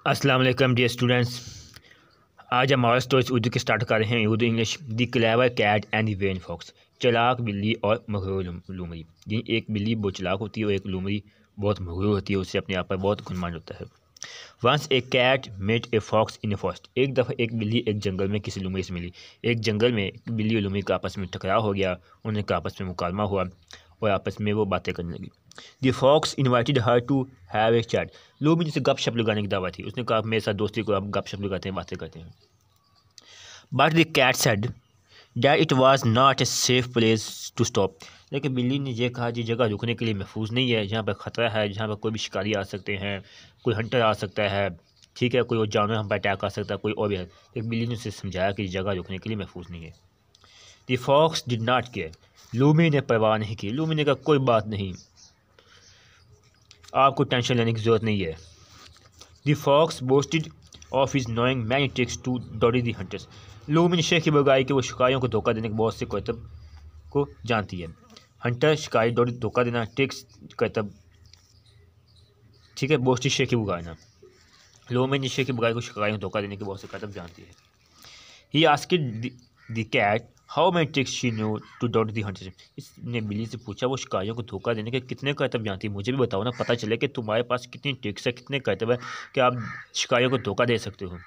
अस्सलाम वालेकुम dear students. आज हम हमारा स्टोरी उर्दू के स्टार्ट कर रहे हैं। Urdu English. The clever cat and the vain fox. चालाक बिल्ली और मगरूर लूमड़ी। एक बिल्ली बहुत चालाक होती है और एक लूमड़ी बहुत मगरूर होती है। उससे अपने आप पर बहुत गुमान होता है। Once a cat met a fox in a forest. एक दफ़ा एक बिल्ली एक जंगल में किसी लूमड़ी से मिली। एक जंगल में बिल्ली और लूमड़ी का आपस में टकराव हो गया। उनका आपस में मुकालमा हुआ और आपस में वो बातें करने लगी। The fox invited her to have a chat. लूमड़ी से गपशप लगाने की दावत थी। उसने कहा मेरे साथ दोस्ती को, आप गपशप लगाते हैं, बातें करते हैं। But the cat said that it was not a safe place to stop. लेकिन बिल्ली ने यह कहा कि जगह रुकने के लिए महफूज नहीं है, जहाँ पर ख़तरा है, जहाँ पर कोई भी शिकारी आ सकते हैं, कोई हंटर आ सकता है, ठीक है, कोई और जानवर हम पर अटैक कर सकता है, कोई और भी है। लेकिन बिल्ली ने उसे समझाया कि जगह रुकने के लिए महफूज नहीं है। The fox did not care. लूमड़ी ने परवाह नहीं की। लूमड़ी ने कहा कोई बात नहीं, आपको टेंशन लेने की ज़रूरत नहीं है। The fox boasted of his knowing many tricks to dodge the hunters. लूमड़ी ने शेख की बगाई कि वो शिकारियों को धोखा देने के बहुत से करतब को जानती है। हंटर शिकारी डॉडी धोखा देना, ट्रिक्स करतब, ठीक है, बोस्टी शेख की बुगाना। लूमड़ी ने शेख की बगाई को शिकारियों को धोखा देने के बहुत से करतब जानती है। He asked the cat how many tricks she knew to dodge the hunter. इसने बिल्ली से पूछा वो शिकारियों को धोखा देने के कितने करतब जानती है। मुझे भी बताओ ना, पता चले कि तुम्हारे पास कितनी ट्रिक्स है, कितने करतब है कि आप शिकारियों को धोखा दे सकते हो।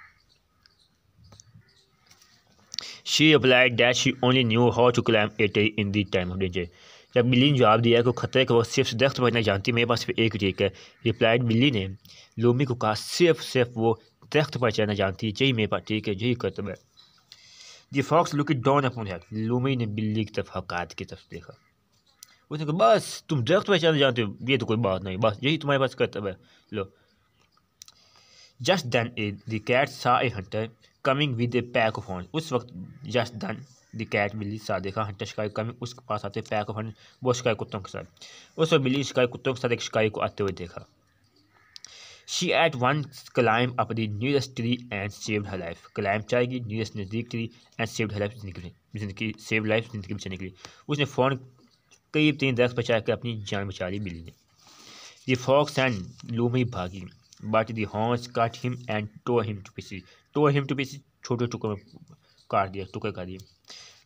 She applied that she only knew how to climb a tree in the time of danger. जब बिल्ली ने जवाब दिया कि वो खतरे के वक्त सिर्फ दरख्त पकड़ना जानती है, मेरे पास सिर्फ एक ट्रिक है। रिप्लाइड बिल्ली ने लूमड़ी को कहा सिर्फ वो दरख्त पर चढ़ना जानती है, यही मेरे पास ठीक है, यही करतब है। The fox looking down upon her. लूमड़ी ने बिल्ली की तरफ हकायत की तरफ देखा। उसने कहा बस तुम दरख्त पर चढ़ना जानते हो, ये तो कोई बात नहीं, बस यही तुम्हारे पास करतब है, लो। जस्ट देन द कैट सा ए Hunter coming with A pack of horn. उस वक्त जस्ट देन द कैट बिल्ली सा देखा हंटर शिकारी कमिंग, उसके पास आते पैक ऑफ हॉर्न, वो शिकारी कुत्तों के साथ। उस वक्त बिल्ली शिकारी कुत्तों के साथ एक शिकारी को आते हुए देखा। She at once climbed up the nearest tree and saved her life। Climb चाहेगी नियरेस्ट नज़दीक tree and saved her life, जिंदगी सेव लाइफ, जिंदगी बचाने के लिए उसने फ़ौरन करीब 3 दरख्त बचा कर अपनी जान बचा ली बिल्ली ने। द फॉक्स एंड लूमड़ी भागी but the horns cut him and tore him to pieces. Tore him to pieces, छोटे टुकड़ों में काट दिया, टुकड़े कर दिए।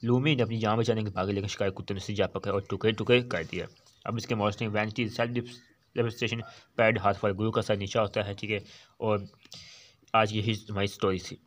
लूमड़ी ने अपनी जान बचाने के भागे, लेकिन शिकारी कुत्ते ने उसे जा पकड़ा और टुकड़े टुकड़े कर दिया। अब इसके model vanity self registration pad हाथ पर गुरु का सर नीचा होता है, ठीक है। और आज यही हमारी स्टोरी थी।